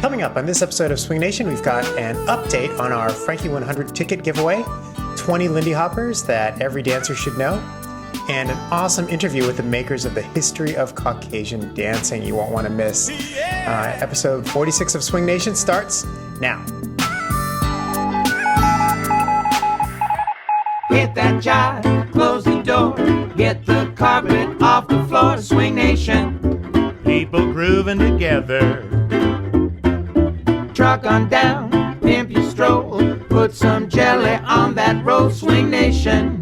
Coming up on this episode of Swing Nation, we've got an update on our Frankie 100 ticket giveaway, 20 Lindy Hoppers that every dancer should know, and an awesome interview with the makers of the History of Caucasian Dancing you won't want to miss. Episode 46 of Swing Nation starts now. Hit that jive, close the door, get the carpet off the floor. Swing Nation, people grooving together. Truck on down, pimp your stroll, put some jelly on that roll. Swing Nation,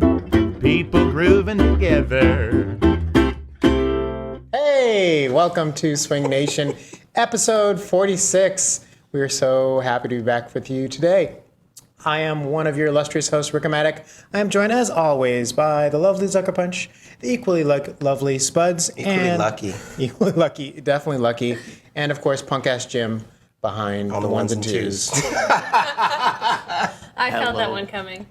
people grooving together. Hey, welcome to Swing Nation, episode 46. We are so happy to be back with you today. I am one of your illustrious hosts, Rick Amatic. I am joined, as always, by the lovely Zucker Punch, the equally lovely Spuds, Equally lucky, definitely lucky, and of course, punk-ass Jim behind the ones and twos. I felt that one coming.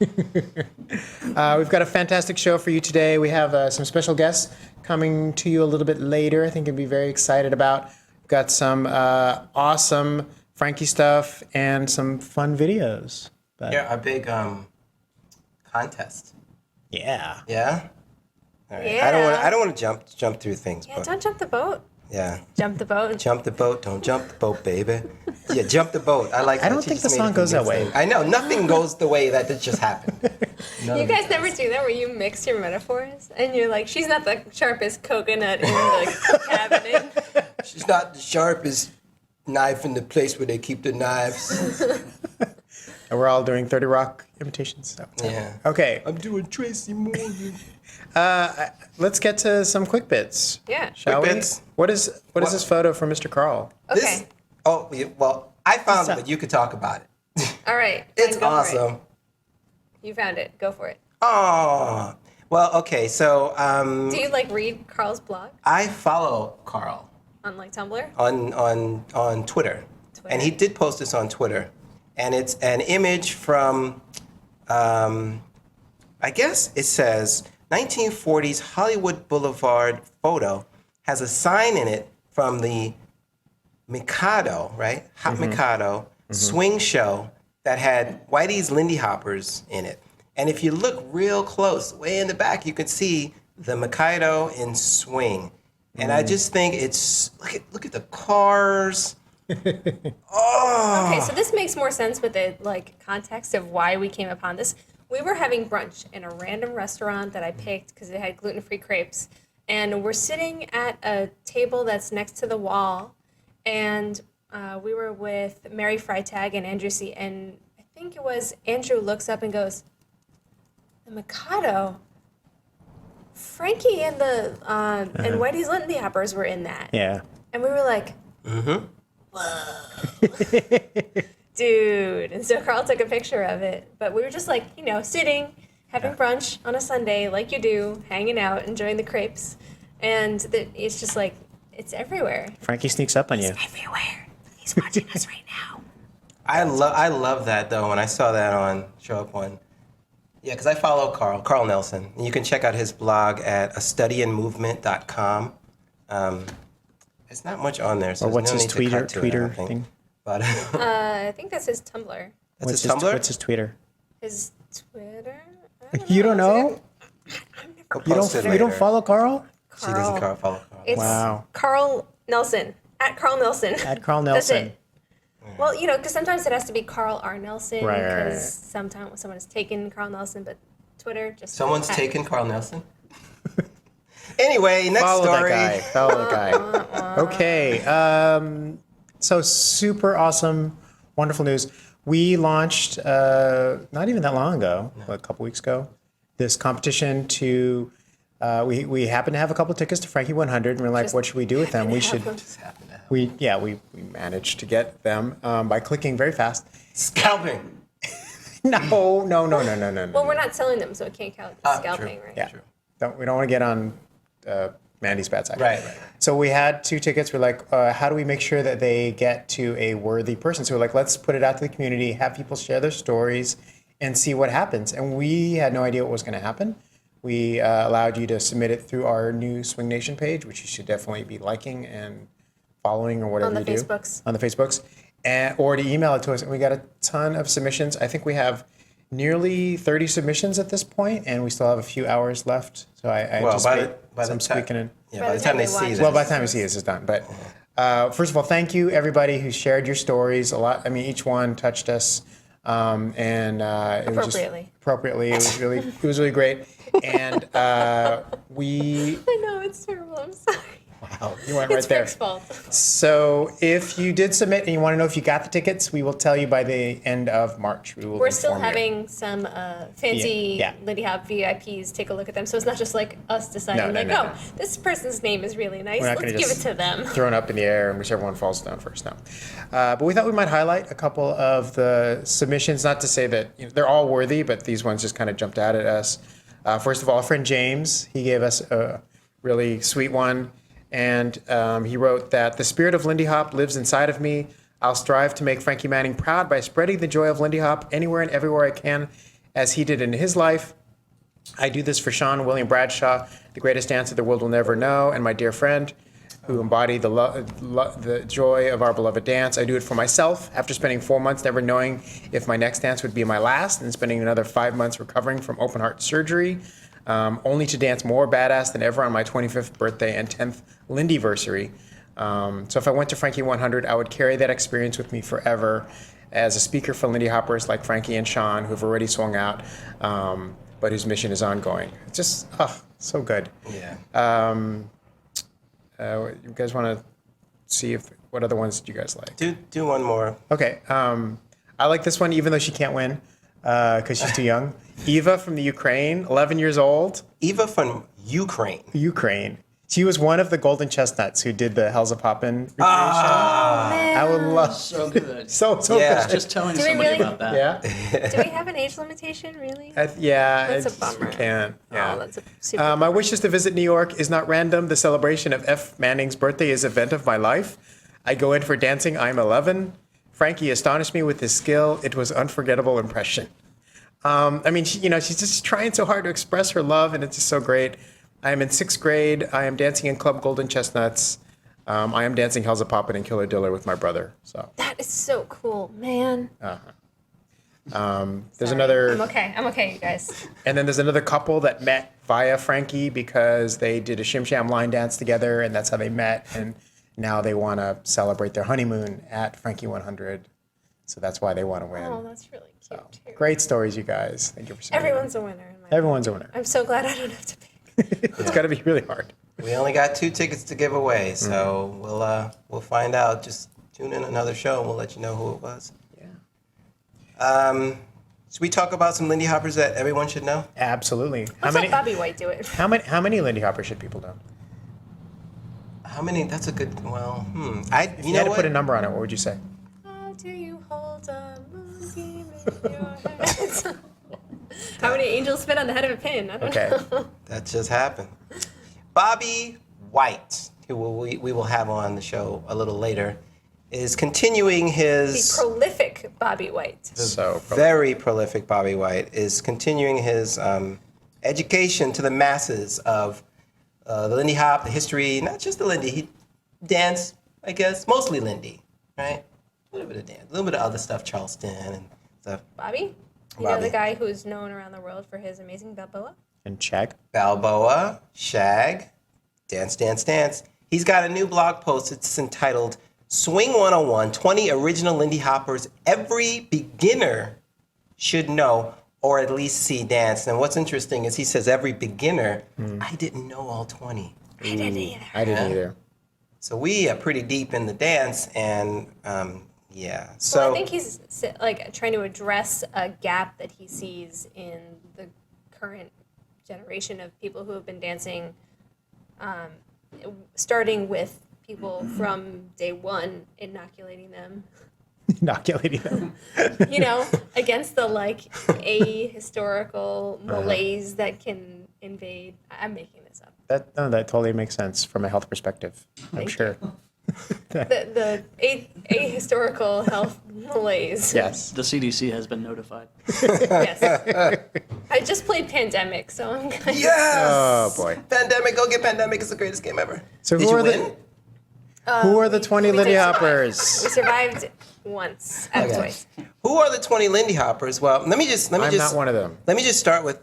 We've got a fantastic show for you today. We have some special guests coming to you a little bit later. I think you'll be very excited about. We've got some awesome Frankie stuff and some fun videos. Yeah, our big contest. Yeah. Yeah? All right. Yeah. I don't want to jump through things, Yeah, but don't jump the boat. yeah. Jump the boat. Jump the boat, don't jump the boat, baby. Yeah, jump the boat. I like that. I don't She think just the made song it goes that new way. thing. I know, nothing goes the way that just happened. None You of it guys does. never do that where you mix your metaphors and you're like, she's not the sharpest coconut in the cabinet. She's not the sharpest knife in the place where they keep the knives. And we're all doing 30 Rock imitations. So. Yeah. Okay. I'm doing Tracy Morgan. Let's get to some quick bits. Yeah. Shall Quick we? bits. What is this photo from Mr. Carl? Okay. Well, I found it, but you could talk about it. All right. It's fine, go for it. awesome. You found it. Go for it. Oh, well, okay. So Do you read Carl's blog I follow Carl on Tumblr? on Twitter, and he did post this on Twitter, and it's an image from, I guess it says 1940s Hollywood Boulevard photo has a sign in it from the Mikado, right? Hot Mikado swing show that had Whitey's Lindy Hoppers in it. And if you look real close, way in the back, you can see the Mikado in swing. And I just think it's, look at the cars. Oh. Okay, so this makes more sense with the context of why we came upon this. We were having brunch in a random restaurant that I picked because it had gluten-free crepes. And we're sitting at a table that's next to the wall. And we were with Mary Freitag and Andrew C. And I think it was Andrew looks up and goes, the Mikado, Frankie and the and Whitey's Lindy Hoppers were in that. Yeah. And we were like, whoa. Dude. And so Carl took a picture of it. But we were just sitting, having brunch on a Sunday like you do, hanging out, enjoying the crepes. And it's just it's everywhere. Frankie sneaks up on you. Everywhere. He's watching us right now. I love that, though, when I saw that show up on. Yeah, because I follow Carl Nelson. And you can check out his blog at astudyinmovement.com. It's not much on there, so Or what's there's his no need to cut to it, I Twitter don't think. thing? But I think that's his Tumblr. that's his Tumblr? What's his Twitter? His Twitter? I don't You don't know? I've never I'll You post it don't. You don't later. follow Carl? She doesn't follow Carl. It's Wow. Carl Nelson. At Carl Nelson. At Carl That's Nelson. it. Well, because sometimes it has to be Carl R. Nelson. Right, right, Because right. sometimes someone has taken Carl Nelson, but Twitter just. Someone's taken Carl Nelson? Anyway, next Follow story. that guy. Follow the guy. Okay. So super awesome, wonderful news. We launched not even that long ago, a couple weeks ago, this competition to. We happened to have a couple tickets to Frankie 100, and we're like, what should we do with them? We should. Just happened to have We managed to get them by clicking very fast. scalping. No. Well, we're not selling them, so it can't count as scalping, true. right? Yeah. True. We don't want to get on Mandy's bad side. Right. So we had 2 tickets. We're like, how do we make sure that they get to a worthy person? So we're like, let's put it out to the community, have people share their stories, and see what happens. And we had no idea what was going to happen. We allowed you to submit it through our new SwingNation page, which you should definitely be liking and following or whatever On the you do. Facebooks. On the Facebooks. Or to email it to us. And we got a ton of submissions. I think we have nearly 30 submissions at this point, and we still have a few hours left. So I anticipate some squeaking in. Yeah, by the time they see this. Well, by the time we see this, it's done. But first of all, thank you everybody who shared your stories. A lot. I mean, each one touched us, and it was just appropriately. It was really great. And we. I know it's terrible. I'm sorry. Wow, you went right there. It's Frank's fault. So if you did submit and you want to know if you got the tickets, we will tell you by the end of March. We're still having some fancy Yeah. Lindy Hop VIPs take a look at them. So it's not just like us deciding, No. this person's name is really nice. We're not Let's gonna give it just to them. throw it up in the air and whichever one falls down first. No. But we thought we might highlight a couple of the submissions, not to say that they're all worthy, but these ones just kind of jumped out at us. First of all, our friend James, he gave us a really sweet one. And he wrote that the spirit of Lindy Hop lives inside of me. I'll strive to make Frankie Manning proud by spreading the joy of Lindy Hop anywhere and everywhere I can, as he did in his life. I do this for Sean William Bradshaw, the greatest dancer the world will never know, and my dear friend who embody the joy of our beloved dance. I do it for myself after spending 4 months never knowing if my next dance would be my last, and spending another 5 months recovering from open heart surgery. Only to dance more badass than ever on my 25th birthday and 10th Lindyversary. So if I went to Frankie 100, I would carry that experience with me forever as a speaker for Lindy Hoppers like Frankie and Sean, who've already swung out, but whose mission is ongoing. It's just, so good. Yeah. You guys want to see what other ones do you guys like? Do one more. Okay. I like this one, even though she can't win because she's too young. Eva from the Ukraine, 11 years old. Eva from Ukraine. She was one of the Golden Chestnuts who did the Hells of Poppin' recreation. Man. I would love So good. so Yeah. good. Just telling Do we somebody really? about that. Yeah. Do we have an age limitation, really? Yeah. That's a it's- bummer. We can't. Yeah. Oh, that's a super My wishes to visit New York is not random. The celebration of F. Manning's birthday is event of my life. I go in for dancing. I'm 11. Frankie astonished me with his skill. It was unforgettable impression. I mean, she's just trying so hard to express her love, and it's just so great. I am in 6th grade. I am dancing in Club Golden Chestnuts. I am dancing Hells of Poppin' and Killer Diller with my brother. So That is so cool, man. there's Sorry. another. I'm okay, you guys. And then there's another couple that met via Frankie because they did a Shim Sham line dance together, and that's how they met. And now they want to celebrate their honeymoon at Frankie 100. So that's why they want to win. Oh, that's really cute, too. Great stories, you guys. Thank you for submitting. Everyone's a winner in my Everyone's a winner. I'm so glad I don't have to pick. It's got to be really hard. We only got 2 tickets to give away, so we'll find out. Just tune in another show, and we'll let you know who it was. Yeah. Should we talk about some Lindy Hoppers that everyone should know? Absolutely. Let's let Bobby White do it. How many Lindy Hoppers should people know? How many? That's a good. Well, If you had to put a number on it, what would you say? How do you hold a moonbeam in your hands? How many angels fit on the head of a pin? I don't know. That just happened. Bobby White, who we will have on the show a little later, is continuing his The prolific Bobby White. very prolific Bobby White is continuing his education to the masses of the Lindy Hop, the history, not just the Lindy, dance, I guess, mostly Lindy, right? A little bit of dance, a little bit of other stuff, Charleston and stuff. Bobby? You know the guy who's known around the world for his amazing Balboa? And Shag? Balboa, Shag, Dance, Dance, Dance. He's got a new blog post. It's entitled Swing 101, 20 Original Lindy Hoppers Every Beginner Should Know or at least see dance. And what's interesting is he says every beginner. I didn't know all 20. I didn't either. I didn't either. So we are pretty deep in the dance, and yeah. So Well, I think he's like trying to address a gap that he sees in the current generation of people who have been dancing, starting with people from day one, inoculating them, against the ahistorical malaise that can invade. I'm making this up. That totally makes sense from a health perspective. I'm sure. The ahistorical health malaise. Yes. The CDC has been notified. Yes. I just played Pandemic, so I'm kind yes. Oh boy. Pandemic, go get Pandemic. It's the greatest game ever. So Did who you are win? Who are the 20 we Lindy did survive. Hoppers? We survived once out of Okay. twice. Who are the 20 Lindy Hoppers? Well, let me just I'm not one of them. Let me just start with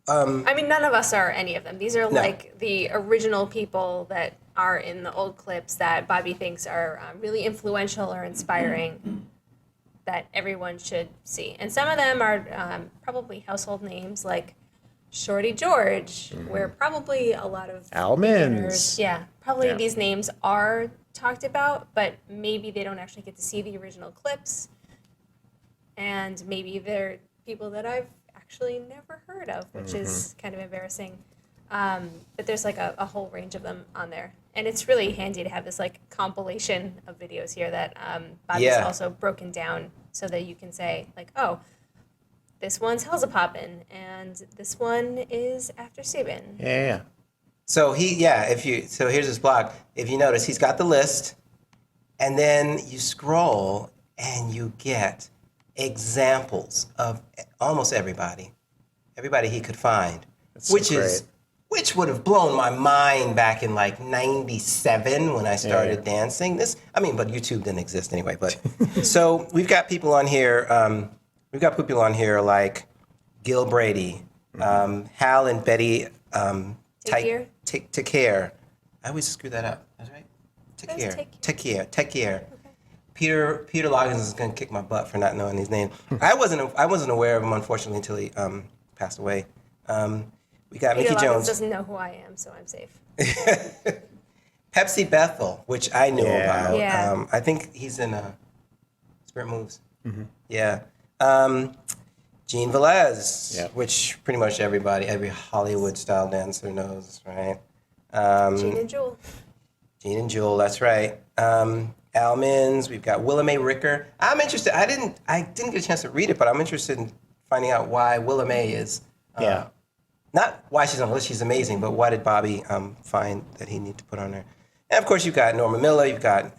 I mean, none of us are any of them. These are like the original people that are in the old clips that Bobby thinks are really influential or inspiring that everyone should see. And some of them are probably household names like Shorty George, where probably a lot of Almonds. probably Yeah. these names are talked about, but maybe they don't actually get to see the original clips. And maybe they're people that I've actually never heard of, which is kind of embarrassing. But there's like a whole range of them on there. And it's really handy to have this like compilation of videos here that Bobby's Yeah. also broken down so that you can say like, oh, this one's Hell's Poppin' and this one is After Sabin. Yeah. so here's his blog. If you notice, he's got the list, and then you scroll and you get examples of almost everybody he could find, That's so which would have blown my mind back in like '97 when I started dancing. But YouTube didn't exist anyway. But so we've got people on here. We've got people on here like Gil Brady, Hal and Betty. Take care. I always screw that up. That's right. Take care. Peter Loggins is gonna kick my butt for not knowing these names. I wasn't aware of him, unfortunately, until he passed away. We got Peter Mickey Loggins Jones, doesn't know who I am, so I'm safe. Pepsi Bethel, which I knew Yeah. about. Yeah. I think he's in Spirit Moves. Yeah. Gene Velez, Yep. which pretty much every Hollywood style dancer knows, right? Gene and Jewel. Gene and Jewel, that's right. Almonds, we've got Willa Mae Ricker. I'm interested. I didn't get a chance to read it, but I'm interested in finding out why Willa Mae is. Not why she's on the list. She's amazing, but why did Bobby find that he needed to put on there? And of course, you've got Norma Miller. You've got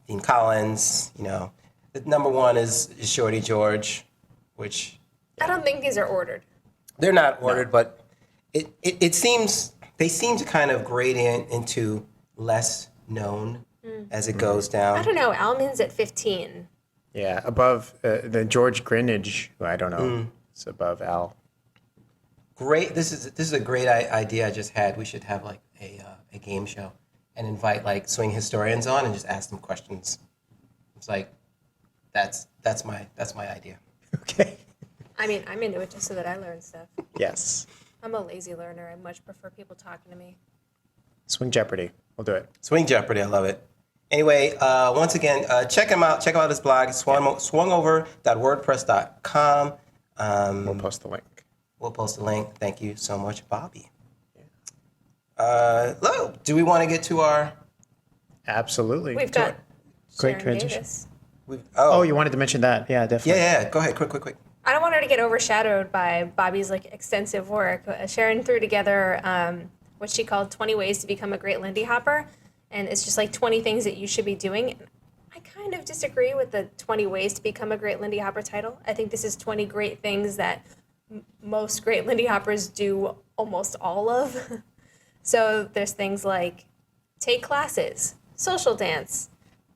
Dean Collins. You know, the number one is Shorty George, which I don't think these are ordered. they're not ordered, but it seems they seem to kind of grade into less known as it goes down. I don't know. Almonds at 15. Yeah, above the George Greenidge, who I don't know, is above Al. Great. This is a great idea I just had. We should have like a game show and invite like swing historians on and just ask them questions. It's like that's my idea. Okay. I mean, I'm into it just so that I learn stuff. Yes. I'm a lazy learner. I much prefer people talking to me. Swing Jeopardy. We'll do it. Swing Jeopardy, I love it. Anyway, once again, check him out. Check out his blog, swungover.wordpress.com. We'll post the link. We'll post a link. Thank you so much, Bobby. Do we want to get to our? Absolutely. We've got Great Sharon transition. Davis. Oh, you wanted to mention that? Yeah, definitely. Yeah. Go ahead. Quick. I don't want her to get overshadowed by Bobby's like extensive work. Sharon threw together what she called 20 ways to become a great Lindy Hopper, and it's just like 20 things that you should be doing. I kind of disagree with the 20 ways to become a great Lindy Hopper title. I think this is 20 great things that most great Lindy Hoppers do almost all of. So there's things like take classes, social dance,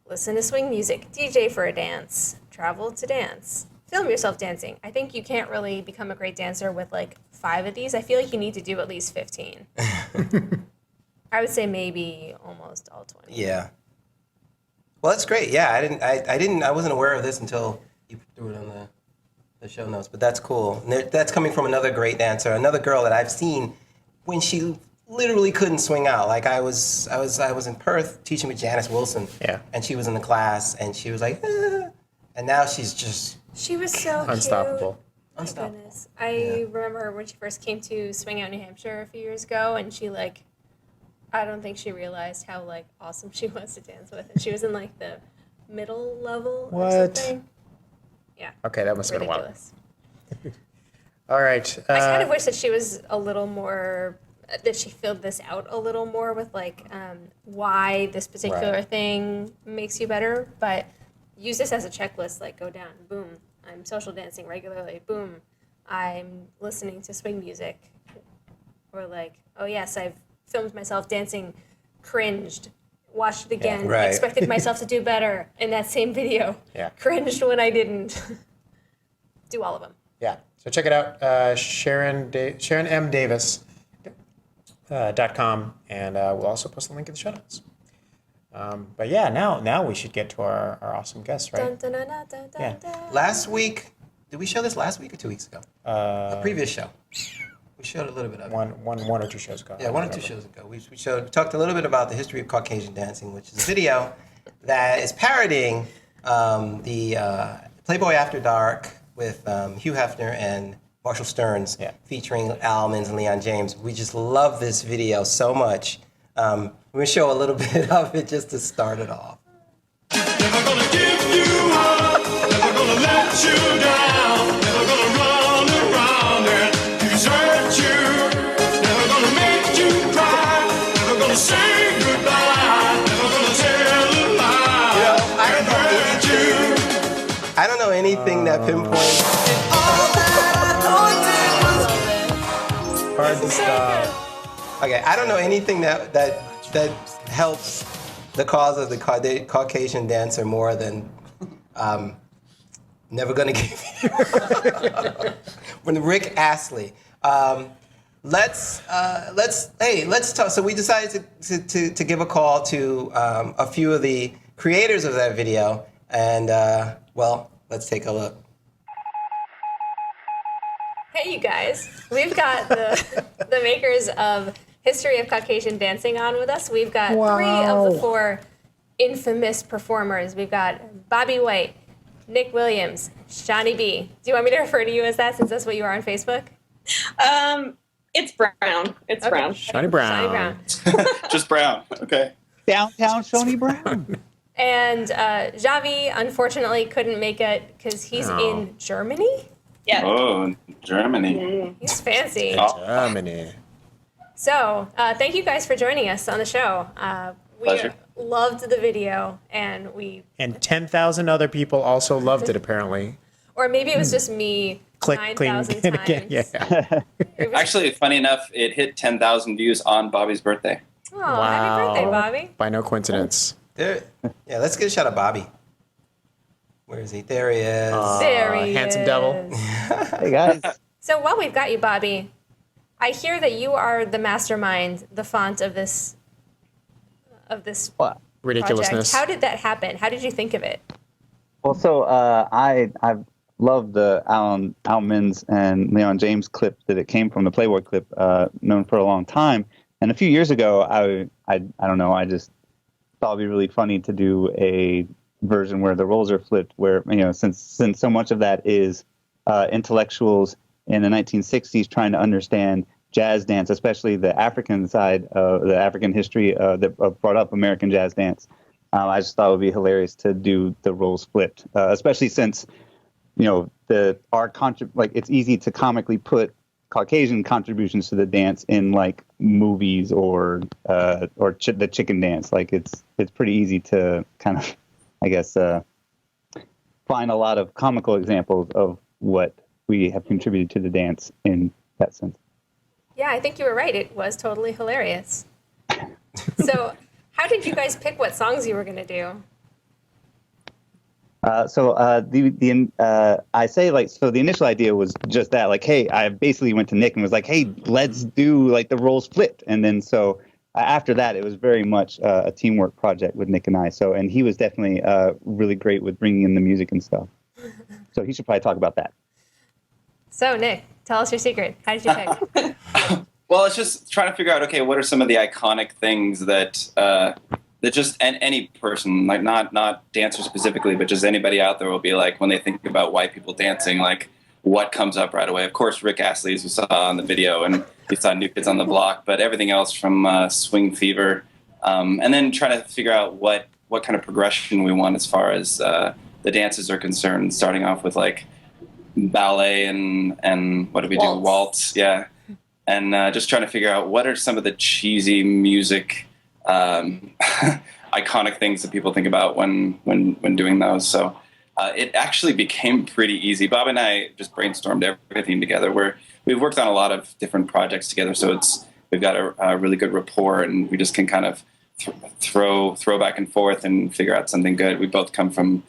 listen to swing music, DJ for a dance, travel to dance, film yourself dancing. I think you can't really become a great dancer with like 5 of these. I feel like you need to do at least 15. I would say maybe almost all 20. Yeah. Well, that's great. Yeah, I wasn't aware of this until you threw it on the show notes. But that's cool. And that's coming from another great dancer, another girl that I've seen when she literally couldn't swing out. Like I was in Perth teaching with Janice Wilson. Yeah. And she was in the class, and she was like, ah. And now she's just She was so Unstoppable. cute. My goodness. I remember when she first came to Swing Out New Hampshire a few years ago, and she like, I don't think she realized how like awesome she was to dance with. And she was in like the middle level or What? something. Yeah. Okay, that must have been a while. Ridiculous. All right. I kind of wish that she was a little more, that she filled this out a little more with like why this particular Right. thing makes you better. But use this as a checklist, like go down, boom, I'm social dancing regularly, boom, I'm listening to swing music. Or like, oh yes, I've filmed myself dancing cringed watched it again, right. expected myself to do better in that same video. Yeah. Cringed when I didn't. Do all of them. Yeah. So check it out, Sharon M. Davis. .com, and we'll also post the link in the show notes. But yeah, now we should get to our awesome guests, right? Dun, dun, dun, dun, dun, Yeah. dun. Last week, did we show this last week or 2 weeks ago? A previous show. We showed a little bit of it. One or two shows ago. Yeah, 1 or 2 shows ago. We talked a little bit about the history of Caucasian dancing, which is a video that is parodying the Playboy After Dark with Hugh Hefner and Marshall Stearns, featuring Al Minns and Leon James. We just love this video so much. We're going to show a little bit of it just to start it off. Never gonna give you up, never gonna let you down, never gonna run around and desert you, never gonna make you cry, never gonna say goodbye, never gonna tell a lie, and hurt you. I don't know anything that pinpoints. Hard to stop. Okay, I don't know anything that helps the cause of the Caucasian dancer more than "Never Gonna Give You." When Rick Astley. Let's talk. So we decided to give a call to a few of the creators of that video, and well, let's take a look. Hey, you guys. We've got the makers of History of Caucasian Dancing on with us. We've got 3 of the 4 infamous performers. We've got Bobby White, Nick Williams, Shani B. Do you want me to refer to you as that since that's what you are on Facebook? It's Brown. It's Brown. Shani Brown. Shani Brown. Just Brown. Okay. Downtown Shani Brown. And Javi, unfortunately, couldn't make it because he's in Germany. Yeah. Oh, Germany. He's fancy. Germany. So, thank you guys for joining us on the show. We Pleasure. loved the video, and 10,000 other people also loved it, apparently. or maybe it was just me Click, 9,000 clean, times. again. Yeah. It was- Actually, funny enough, it hit 10,000 views on Bobby's birthday. Oh, happy birthday, Bobby. By no coincidence. Yeah, let's get a shot of Bobby. Where is he? There he is. There he handsome is. devil. Hey guys. So while we've got you, Bobby, I hear that you are the mastermind, the font of this What? Ridiculousness. project. How did that happen? How did you think of it? Well, so I've loved the Al Minns and Leon James clip that it came from, the Playboy clip, known for a long time. And a few years ago, I don't know, I just thought it'd be really funny to do a version where the roles are flipped, where, you know, since so much of that is intellectuals in the 1960s trying to understand jazz dance, especially the African side of the African history that brought up American jazz dance. I just thought it would be hilarious to do the roles flipped, especially since, you know, it's easy to comically put Caucasian contributions to the dance in like movies or the chicken dance. Like it's pretty easy to kind of, I guess, find a lot of comical examples of what we have contributed to the dance in that sense. Yeah, I think you were right. It was totally hilarious. So, how did you guys pick what songs you were going to do? The initial idea was just that, like, hey, I basically went to Nick and was like, hey, let's do like the roles flipped. And then so after that, it was very much a teamwork project with Nick and I. So, and he was definitely really great with bringing in the music and stuff. So he should probably talk about that. So, Nick, tell us your secret. How did you pick? Well, it's just trying to figure out, okay, what are some of the iconic things that just any person, like not dancers specifically, but just anybody out there will be like when they think about white people dancing, like what comes up right away. Of course, Rick Astley, as we saw on the video, and we saw New Kids on the Block, but everything else from Swing Fever, and then trying to figure out what kind of progression we want as far as the dances are concerned, starting off with like ballet and what do we do? Waltz, yeah. And just trying to figure out what are some of the cheesy music iconic things that people think about when doing those. So it actually became pretty easy. Bob and I just brainstormed everything together. We've worked on a lot of different projects together, so we've got a really good rapport, and we just can kind of throw back and forth and figure out something good. We both come from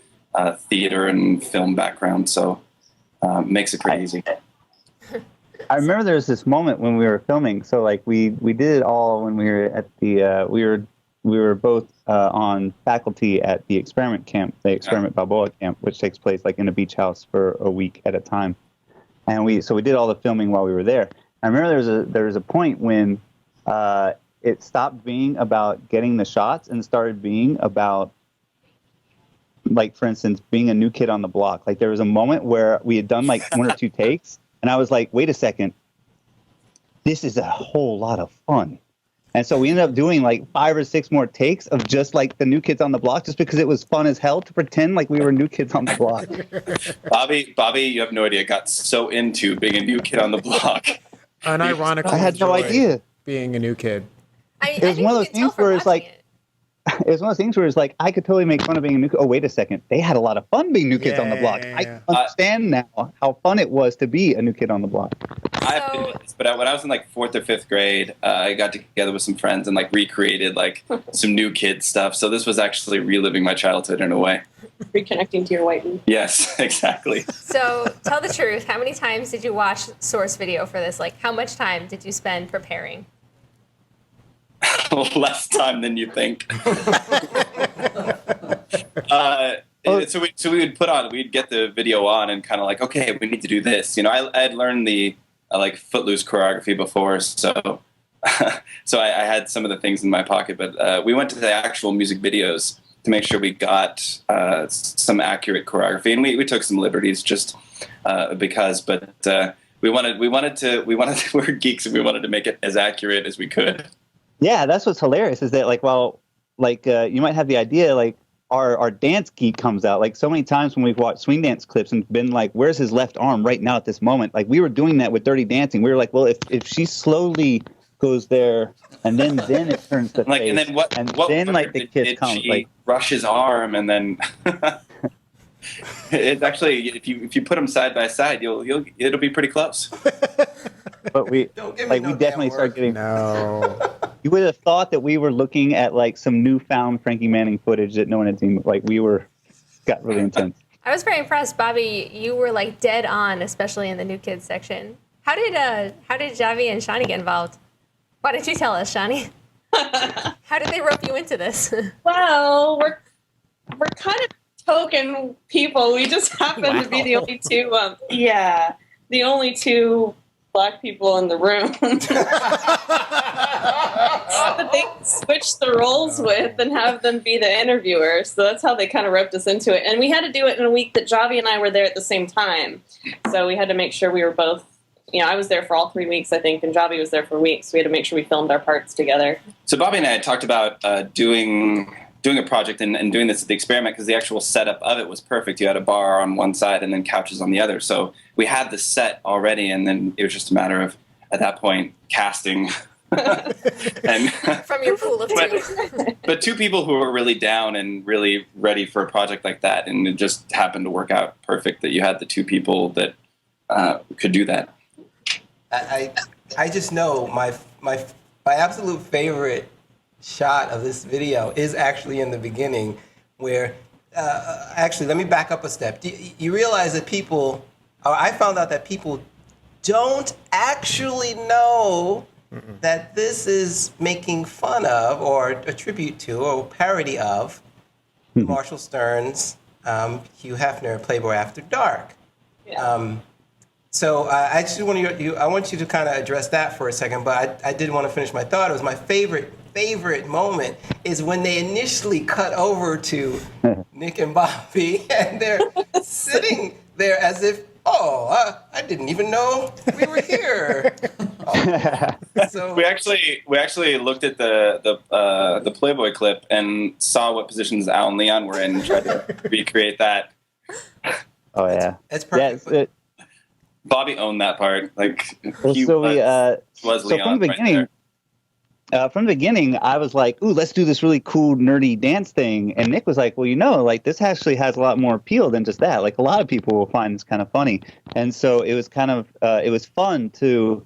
theater and film background, so makes it pretty easy. I remember there was this moment when we were filming. So like we did it all when we were at the we were both on faculty at the experiment camp, the Experiment Balboa camp, which takes place like in a beach house for a week at a time. And we did all the filming while we were there. I remember there was a point when it stopped being about getting the shots and started being about, like, for instance, being a new kid on the block. Like there was a moment where we had done like 1 or 2 takes, and I was like, wait a second, this is a whole lot of fun. And so we ended up doing like 5 or 6 more takes of just like the new kids on the block, just because it was fun as hell to pretend like we were new kids on the block. Bobby, you have no idea, got so into being a new kid on the block. Unironically, I had no idea. Being a new kid. It was one of those things where it's like, it was one of those things where it's like, I could totally make fun of being a new kid. Oh, wait a second. They had a lot of fun being new kids on the block. I understand now how fun it was to be a new kid on the block. But when I was in like 4th or 5th grade, I got together with some friends and like recreated like some new kid stuff. So this was actually reliving my childhood in a way. Reconnecting to your whitey. Yes, exactly. So tell the truth. How many times did you watch source video for this? Like, how much time did you spend preparing? Less time than you think. So we would we'd get the video on and kind of like, okay, we need to do this. You know, I had learned the like Footloose choreography before, so so I had some of the things in my pocket. But we went to the actual music videos to make sure we got some accurate choreography, and we took some liberties just because. But we wanted we're geeks, and we wanted to make it as accurate as we could. Yeah, that's what's hilarious is that, like, well, like, you might have the idea, like, our dance geek comes out. Like, so many times when we've watched swing dance clips and been like, where's his left arm right now at this moment? Like, we were doing that with Dirty Dancing. We were like, well, if she slowly goes there and then it turns the like, face. and then what like, the kiss comes. She like, rush his arm, and then it's actually, if you put them side by side, it'll be pretty close. But we definitely started getting. No. You would have thought that we were looking at like some newfound Frankie Manning footage that no one had seen. Like got really intense. I was very impressed, Bobby. You were like dead on, especially in the new kids section. How did Javi and Shani get involved? Why don't you tell us, Shani? How did they rope you into this? Well, we're kind of token people. We just happen to be the only two. The only two Black people in the room that they switch the roles with and have them be the interviewer. So that's how they kind of roped us into it. And we had to do it in a week that Javi and I were there at the same time. So we had to make sure we were both, I was there for all 3 weeks, I think, and Javi was there for weeks. So we had to make sure we filmed our parts together. So Bobby and I had talked about doing a project and doing this at the experiment, because the actual setup of it was perfect. You had a bar on one side and then couches on the other. So we had the set already, and then it was just a matter of, at that point, casting. And from your pool of two. But 2 people who were really down and really ready for a project like that, and it just happened to work out perfect that you had the 2 people that could do that. I just know my absolute favorite shot of this video is actually in the beginning, where actually, let me back up a step. You realize that I found out that people don't actually know that this is making fun of, or a tribute to, or a parody of Marshall Stern's Hugh Hefner Playboy After Dark. Yeah. So I just want you to kind of address that for a second, but I did want to finish my thought. It was my favorite moment is when they initially cut over to Nick and Bobby, and they're sitting there as if, I didn't even know we were here. So we actually looked at the Playboy clip and saw what positions Al and Leon were in and tried to recreate that. Oh yeah, that's perfect. Yeah, Bobby owned that part. Like, was Leon from the beginning. Right from the beginning, I was like, "Ooh, let's do this really cool nerdy dance thing," and Nick was like, "Well, like this actually has a lot more appeal than just that. Like a lot of people will find this kind of funny," and so it was kind of it was fun to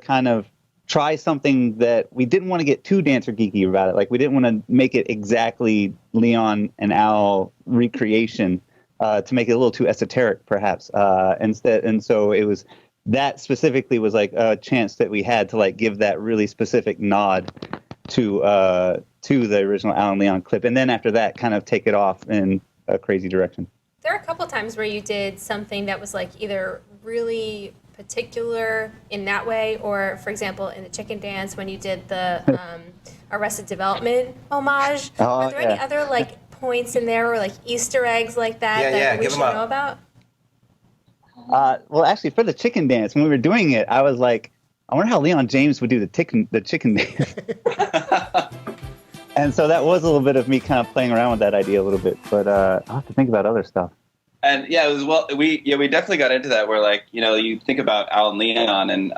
kind of try something that we didn't want to get too dancer geeky about it. Like, we didn't want to make it exactly Leon and Al recreation to make it a little too esoteric, perhaps. And so it was that specifically was like a chance that we had to like give that really specific nod to the original Al and Leon clip, and then after that, kind of take it off in a crazy direction. There are a couple times where you did something that was like either really particular in that way, or for example in the chicken dance when you did the Arrested Development homage. Are there any other like points in there or like Easter eggs like that that we should know about? Well, actually, for the chicken dance, when we were doing it, I was like, I wonder how Leon James would do the chicken dance. And so that was a little bit of me kind of playing around with that idea a little bit, but I'll have to think about other stuff. And yeah, it was we definitely got into that where like, you know, you think about Al and Leon, and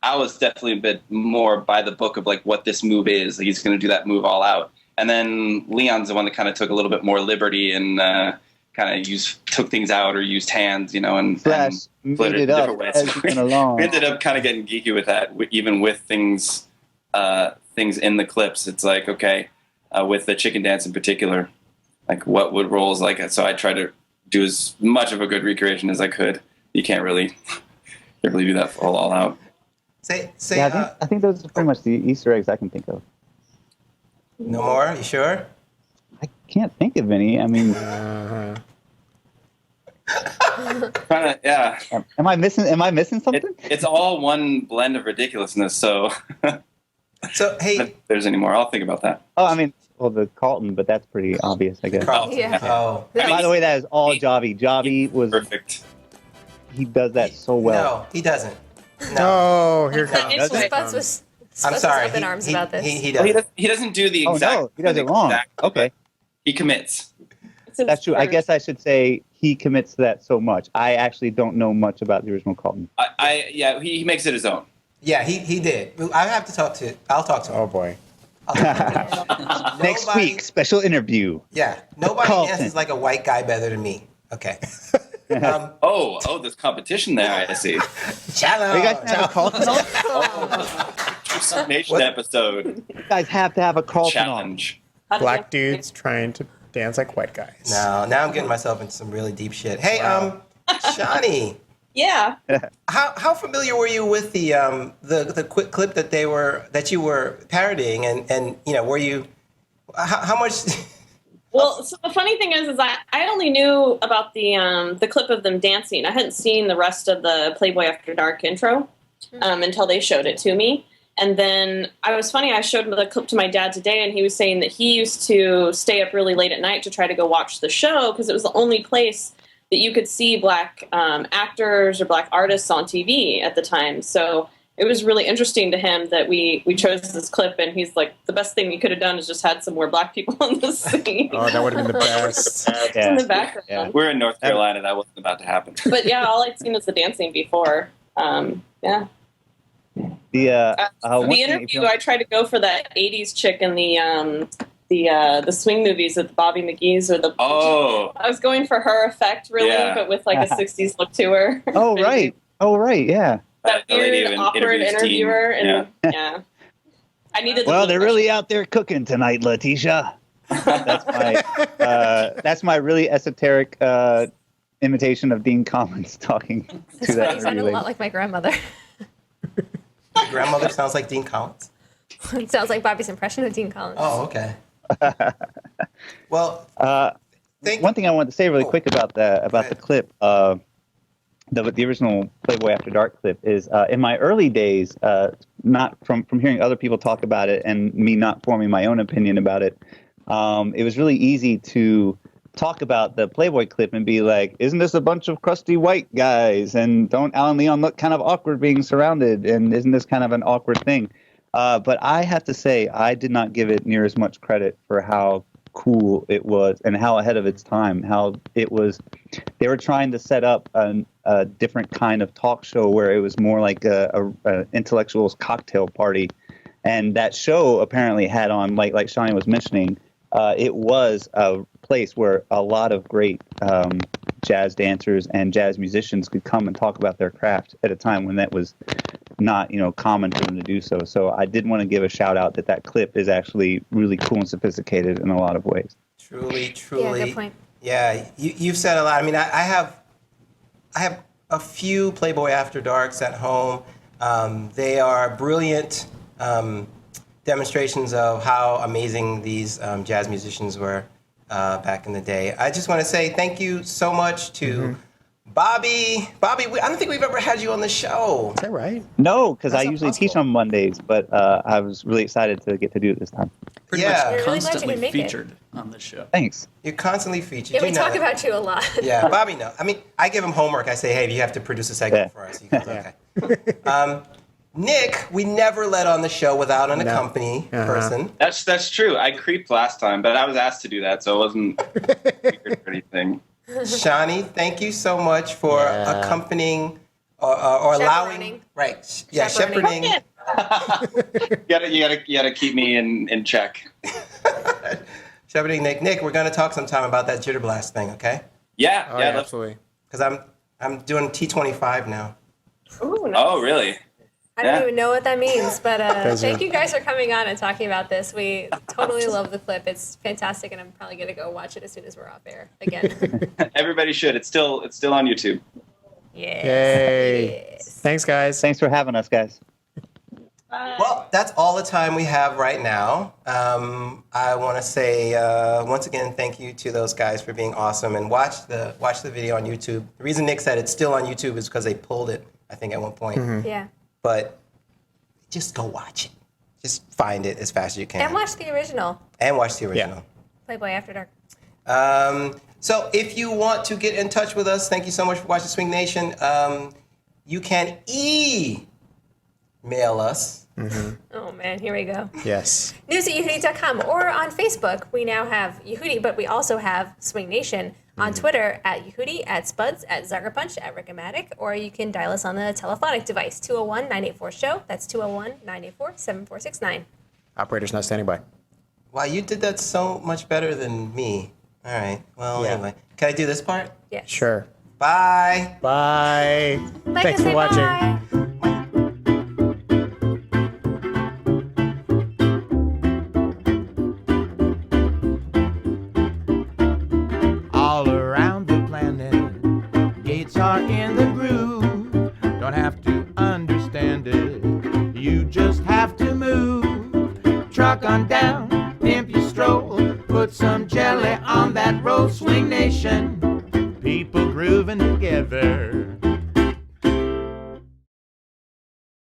Al was definitely a bit more by the book of like what this move is. Like, he's going to do that move all out. And then Leon's the one that kind of took a little bit more liberty and kind of took things out or used hands, you know, and split it different ways. So we ended up kind of getting geeky with that, even with things in the clips. It's like, okay, with the chicken dance in particular, like what would roles like it? So I tried to do as much of a good recreation as I could. You can't really do that all out. I think those are pretty much the Easter eggs I can think of. No more? You sure? I can't think of any. I mean, yeah. Am I missing something? It's all one blend of ridiculousness. So, hey, if there's any more, I'll think about that. Oh, I mean, well, the Carlton, but that's pretty obvious, I guess. Yeah. Oh. By the way, that is all Javi. Javi was perfect. He does that so well. No, he doesn't. No, here comes. Spence was I'm sorry. up in arms about this. He doesn't do the exact. Oh no, he does it wrong. Okay, he commits. That's true. I guess I should say he commits to that so much. I actually don't know much about the original Carlton. He makes it his own. Yeah, he did. I'll talk to him. Oh boy. Next week, special interview. Yeah, nobody dances like a white guy better than me. Okay. There's competition there. I see. Challenge. Are you guys have a Carlton? SwingNation episode. You guys have to have a Carlton challenge. Black dudes trying to dance like white guys. Now I'm getting myself into some really deep shit. Hey, Shani. Yeah. How familiar were you with the quick clip that you were parodying, and you know, were you how much? Well, so the funny thing is I only knew about the clip of them dancing. I hadn't seen the rest of the Playboy After Dark intro until they showed it to me. And then I showed the clip to my dad today, and he was saying that he used to stay up really late at night to try to go watch the show because it was the only place that you could see black actors or black artists on TV at the time. So it was really interesting to him that we chose this clip, and he's like, the best thing we could have done is just had some more black people on the scene. Oh, that would have been the best. In the background. Yeah. We're in North Carolina. That wasn't about to happen. But yeah, all I'd seen was the dancing before. Yeah. The interview, I tried to go for that 80s chick in the swing movies with Bobby McGee's or the. Oh. I was going for her effect, really, but with like a 60s look to her. Oh, right. Yeah. That weird, awkward interviewer. And, yeah. I needed. Well, they're really out there cooking tonight, Letitia. That's my really esoteric imitation of Dean Collins talking to that. You sounded a lot like my grandmother. Grandmother sounds like Dean Collins. It sounds like Bobby's impression of Dean Collins. Oh, okay. Well, one thing I wanted to say really quick about the clip, the original Playboy After Dark clip is in my early days, not from hearing other people talk about it and me not forming my own opinion about it. It was really easy to talk about the Playboy clip and be like, isn't this a bunch of crusty white guys? And don't Al and Leon look kind of awkward being surrounded? And isn't this kind of an awkward thing? But I have to say, I did not give it near as much credit for how cool it was and how ahead of its time, how it was. They were trying to set up a different kind of talk show where it was more like a intellectuals cocktail party. And that show apparently had on, like Shani was mentioning, it was a place where a lot of great jazz dancers and jazz musicians could come and talk about their craft at a time when that was not common for them to do so. So I did want to give a shout out that clip is actually really cool and sophisticated in a lot of ways. Truly. Yeah, good point. Yeah, you've said a lot. I mean, I have a few Playboy After Darks at home. They are brilliant demonstrations of how amazing these jazz musicians were back in the day. I just want to say thank you so much to Bobby. Bobby, I don't think we've ever had you on the show. Is that right? No, because I That's usually teach impossible. on Mondays, but I was really excited to get to do it this time. Pretty Yeah. much We're really glad you constantly could make it. featured on this show. Thanks. You're constantly featured. Yeah, we You know talk that. about you a lot. Yeah, Bobby, no. I mean, I give him homework. I say, hey, you have to produce a segment Yeah. for us. He goes, okay. Nick, we never let on the show without an accompany person. That's true. I creeped last time, but I was asked to do that, so it wasn't weird or anything. Shani, thank you so much for accompanying or allowing, right? Yeah, Chaperoning. shepherding. You gotta keep me in check. Shepherding Nick. Nick, we're gonna talk sometime about that jitter blast thing, okay? Yeah, Oh, yeah. yeah, let's- absolutely. Because I'm doing T25 now. Ooh, nice. Oh, really? I don't Yeah. even know what that means, but Those thank are- you guys for coming on and talking about this. We totally love the clip. It's fantastic, and I'm probably going to go watch it as soon as we're off air again. Everybody should. It's still on YouTube. Yes. Yay. Yes. Thanks, guys. Thanks for having us, guys. Well, that's all the time we have right now. I want to say once again thank you to those guys for being awesome, and watch the video on YouTube. The reason Nick said it's still on YouTube is because they pulled it, I think, at one point. Yeah. But just go watch it. Just find it as fast as you can. And watch the original, And watch the original. Playboy After Dark. So if you want to get in touch with us, thank you so much for watching Swing Nation. You can email us. Oh, man, here we go. Yes. News@Yehoodi.com, or on Facebook. We now have Yehoodi, but we also have Swing Nation. On Twitter, @Yehoodi, @Spuds, @Zuckerpunch, @Rickomatic, or you can dial us on the telephonic device, 201-984-SHOW. That's 201-984-7469. Operator's not standing by. Wow, you did that so much better than me. All right. Well, Yeah. anyway. Can I do this part? Yes. Sure. Bye. Bye. Like Thanks and for say watching. bye. All around the planet, gates are in the groove. Don't have to understand it, you just have to move. Truck on down, pimp your stroll, put some jelly on that roll. Swing Nation, people grooving together.